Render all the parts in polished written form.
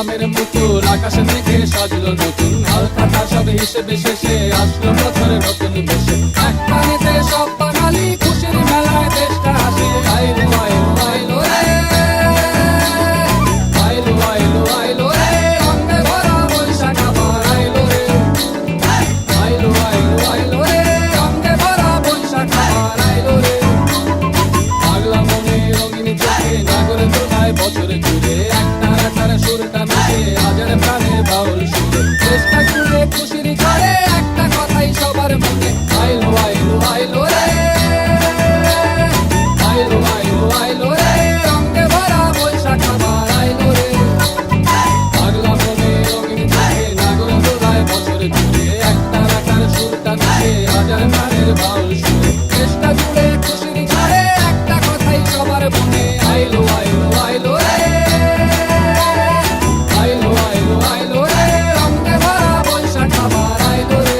আমের মুকুল আকাশে মেঘে সাজলো নতুন হালকা সব হিসেবে শেষে আসলো বছরের নতুন বেশে এক পানিতে সব বাঙালি খুশির মেলায় দেশটা হাসে আইলো আইলো আইলো রে আইলো আইলো আইলো রে রঙে ভরা বৈশাখ আবার আইলো রে আইলো আইলো আইলো রে রঙে ভরা বৈশাখ আবার আইলো রে পাগলা মনে রঙিন চোখে নাগরে তোলায় বছরে জুড়ে একটা সুরটা মিশে হাজার প্রাণের বাউল সুরে চেষ্টা করে খুশির ঘরে একটা কথাই সবার মনে আইলো আইলো আইলো রে আইলো আইলো আইলো রে রঙে ভরা বৈশাখ আবার আইলো রে পাগলা মনে রঙিন চোখে নাগরে তোলায় বছরে জুড়ে একটা সুরটা মিশে হাজার প্রাণের বাউল সুরে চেষ্টা করে খুশির ঘরে একটা কথাই সবার মনে আইলো আইলো আইলো রে আইলো আইলো আইলো রে রঙে ভরা বৈশাখ আবার আইলো রে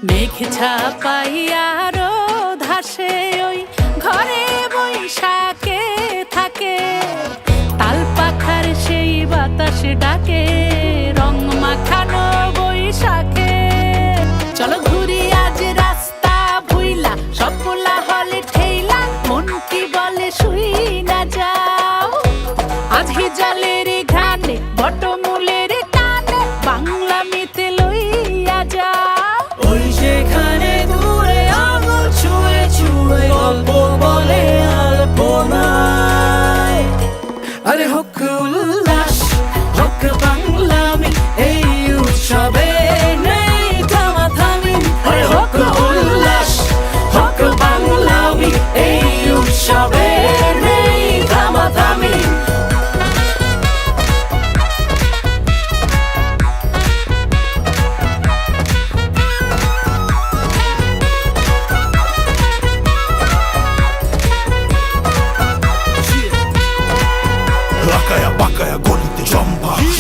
মেঘ ছাপাইয়া রোদ হাসে ওই ঘরে বৈশাখে থাকে তাল পাখার সেই বাতাস ডাকে রং মাখানো বৈশাখে চলো ঘুরি আজ রাস্তা ভুইলা সব পোলা হলে ঠেইলা মন কি বলে শুই না যাও আজ হিজালের ঘানে বটমূলের টানে বাংলা মিতে লইয়া যাও ওই সেখানে দূরে আঙুল ছুঁয়ে ছুঁয়ে গল্প বলে আলপনায় আরে হোক উল্লাস হোক বাংলামি এই উৎসবে নেই থামাথামি আরে হোক উল্লাস হোক বাংলামি এই উৎসবে নেই থামাথামি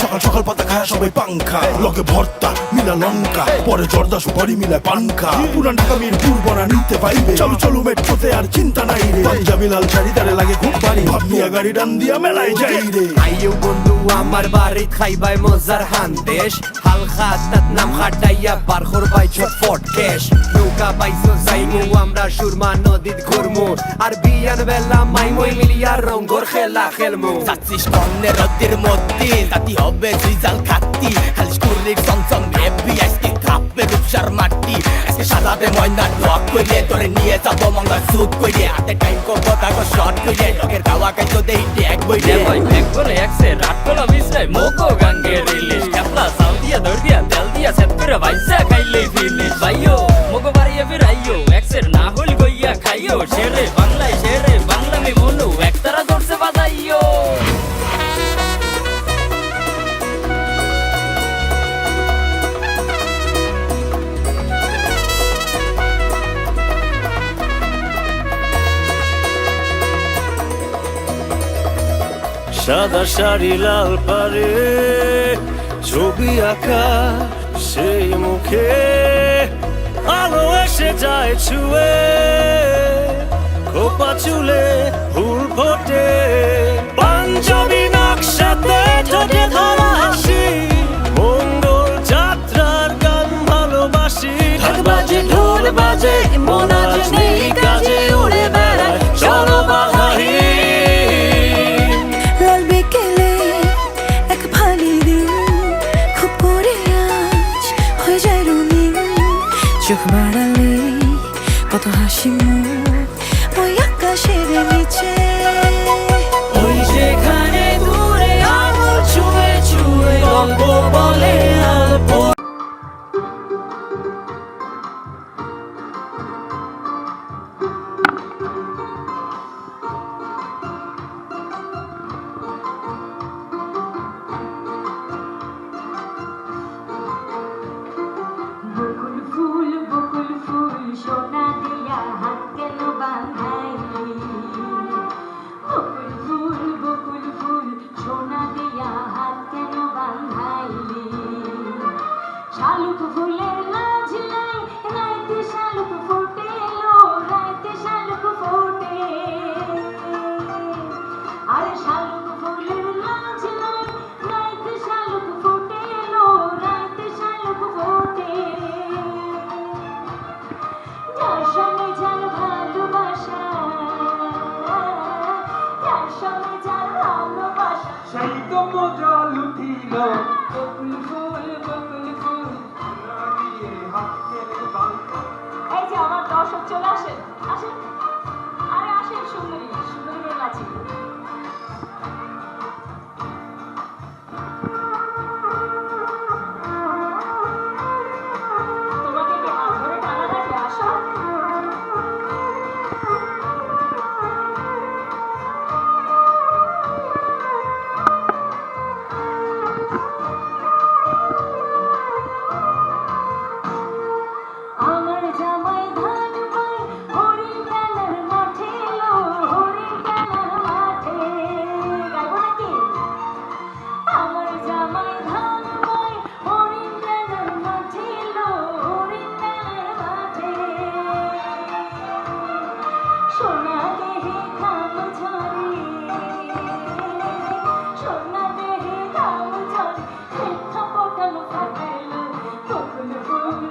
সকাল সকাল পাতা খায় সবাই পাংখা লগে ভর্তা মিলা লঙ্কা পরে জর্দা সুপারি মিলায় পানখা পুরান ঢাকা মিরপুর বনা নিতে পাইবে চলো চলো মেট্রোতে আর চিন্তা নাই রে পাঞ্জাবি লাল শাড়ি তারে লাগে খুব ভারী ভাবনিয়া গাড়ি ডান দিয়া মেলায় যাই রে আইও বন্ধু আমার বাড়ি খাইবাই মজার হান্দেশ হালকা তাত নাম খাটাইয়া বার করবাই ছটফট কেশ নৌকা পাইছো যাইমু আমরা সুরমা নদীত ঘুরমু আর বিয়ান বেলা মাইমই মিলিয়া রঙ্গর খেলা খেলমু যাচ্ছিস কন্নে রতির মধ্যে জাতি হবে সুইজাল খাতি খালিশ কুরলির চমচম বেবি আজকে থাপবে রূপসার মাটি আজকে সাজাবে ময়না ডক কইলে তোরে নিয়ে যাবো মঙ্গল সুট কইলে হাতে টাইম কো কথা কো শর্ট কইলে লোকের গাওয়া কাইতো দেই ট্যাগ বইলে ভাই ব্যাক করে একসে রাত কলা বিছাই মোকো গাঙ্গে রিলিজ ক্যাপলা সাউ দিয়া দর দিয়া তেল দিয়া সেট করে ভাইসা খাইলে ফিনিশ ভাইও মোকো বাড়িয়ে ফিরাইও একসের না হল গইয়া খাইও শেরে বাংলায় শেরে বাংলা মে মনু একতারা দরছে বাজাইও সাদা শাড়ি লাল পারে ছবি আঁকা সেই মুখে আলো এসে যায় ছুঁয়ে খোপা চুলে ফুল ফোটে পাঞ্জাবি নকশাতে ঠোঁটে ধরা হাসি মঙ্গল যাত্রার গান ভালোবাসি ঢাক বাজে ঢোল বাজে মন আজ নেই কাজে উড়ে বেড়ায় চলো বাহারি চোখ বাড়ালে কত হাসি মুখ ওই আকাশের নিচে ওই সেখানে দূরে আঙুল ছুঁয়ে ছুঁয়ে গল্প বলে আলপনা শালুক ফুলের লাজ নাই রাইতে শালুক ফুটেলো রাইতে শালুক ফোটে আরে শালুক ফুলের লাজ নাই রাইতে শালুক ফুটেলো রাইতে শালুক ফোটে যার সঙ্গে যার ভালোবাসা যার সঙ্গে যার ভালোবাসা সেই তো মজা লুটিল বকুল ফুল লাগিয়ে হাতের বালকা। এই যে আমার দর্শক চলে আসেন আসেন আরে আসেন সুন্দরী সুন্দরী মেয়ে নাচি তোমাকে কি হাত ধরে টানা লাগে আসো আমার জামাই ধান পাই হরিণ খেলার মাঠে লো হরিণ খেলার মাঠে গাইবো নাকি আমার জামাই ধান পাই হরিণ খেলার মাঠে লো হরিণ খেলার মাঠে সোনা দেহে ঘাম ঝরে সোনা দেহে ঘাম ঝরে মিথ্যা পটানো ফাটেলো বকুল ফুল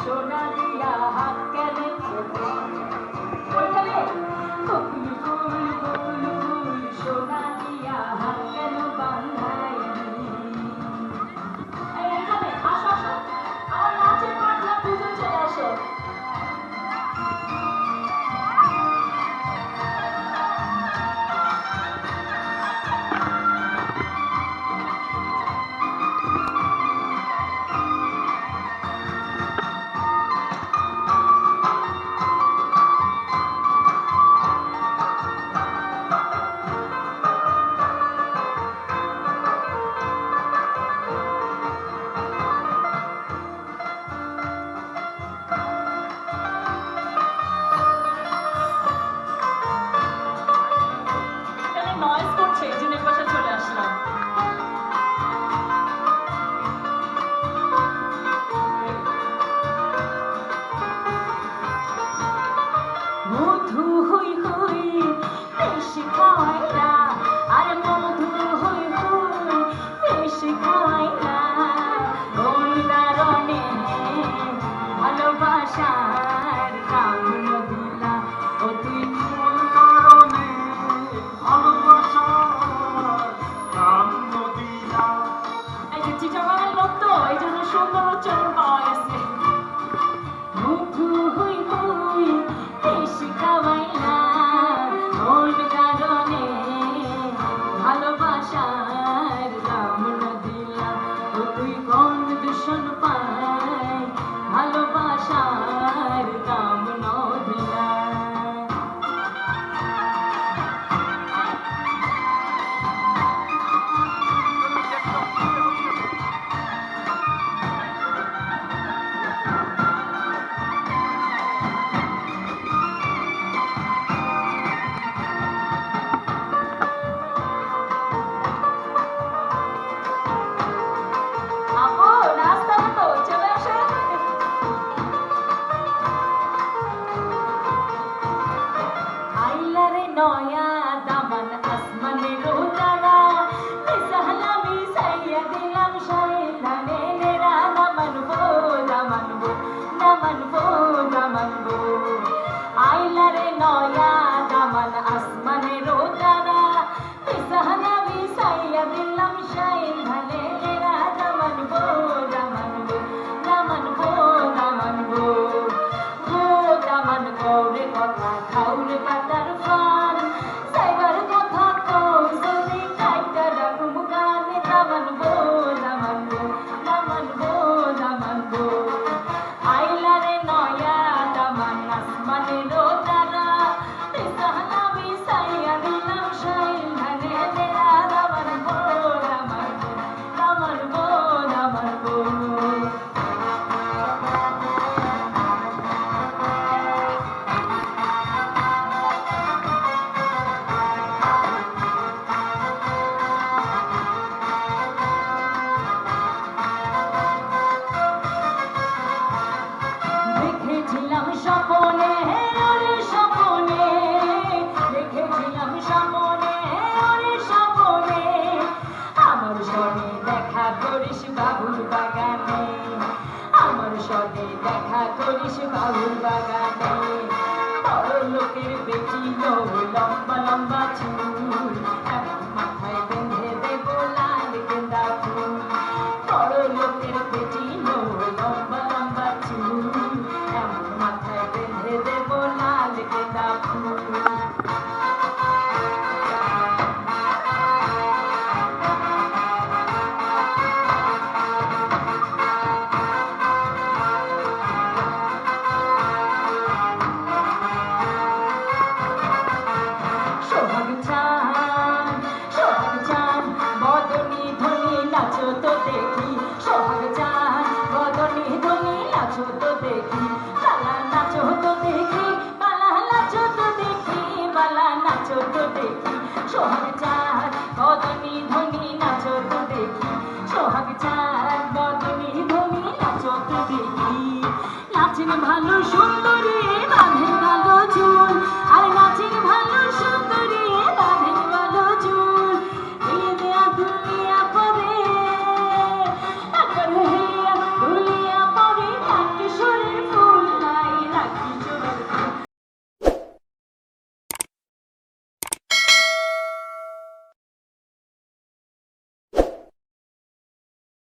সোনা দিয়া হাত কেনে ফোটে ওইখানে বকুল ফুল সোনা দিয়া হাত কেন বাঁধাই এখানে আসো আসো আমার নাচের পাটনা পুজো চলে আসো এখানে নয়েজ করছে এই জন্য পাশে চলে আসলাম মধু হই হই বেশি খাওয়াই না আরে মধু হই হই বেশি খাওয়াই না কোন কারণে ভালোবাসার কাম দিলা ও তুই কোন কারণে ভালোবাসার কান্দ দিলা। এই যে চিটাগাঙের লোক তো এই জন্য সুন্দর উচ্চারণ পাওয়া গেছে মধু হই হই বেশি খাওয়াই না কোন কারণে ভালোবাসার দাম না দিলা ও তুই কোন দূষণ পাই ভালোবাসার দাম না দিলা আপু নাস্তা তো চলে আসে আইলা রে নয়া দামান আসমানের উতারা বিসহলা মিসাইয়া দিলাম শাইলানে নেরা না মানবো না মানবো না মানবো না মানবো আইলা রে নয়া দামান আসমানের উতারা বিসহলা মিসাইয়া দিলাম শাইলানে নেরা না মানবো না মানবো না মানবো না মানবো ও দামান গৌরে কথা খাউরে পাতার ফান সাইবার কথা কই যদি কাইটা রাখুম গানে দামানবো দামানবো দামানবো দামানবো আইলা রে নয়া দামান আসমানের তারা বিসহলা বিসাইয়া দিলাম শাইল ধানে তেরা দামানবো দামানবো দামানবো দামানবো স্বপনে ওরে স্বপনে দেখেছিলাম স্বপনে ওরে স্বপনে আমার সনে দেখা করিস বাবুর বাগানে আমার সনে দেখা করিস বাবুর বাগানে বড় লোকের বেটি লো লম্বা লম্বা চুল এমন মাথায় বেঁধে দেব লাল গেঁদা ফুল বড় লোকের বেটি লো লম্বা লম্বা চুল এমন মাথায় বেঁধে দেব লাল গেঁদা ফুল সোহাগ চান বদনি ধনি নাচো তো দেখি সোহাগ চান বদনি ধনি নাচো তো দেখি বালা নাচো তো দেখি বালা নাচো তো দেখি বালা নাচো তো দেখি সোহাগ চান বদনি ধনি নাচো তো দেখি সোহাগ চান বদনি ধনি নাচো তো দেখি নাচেন ভালো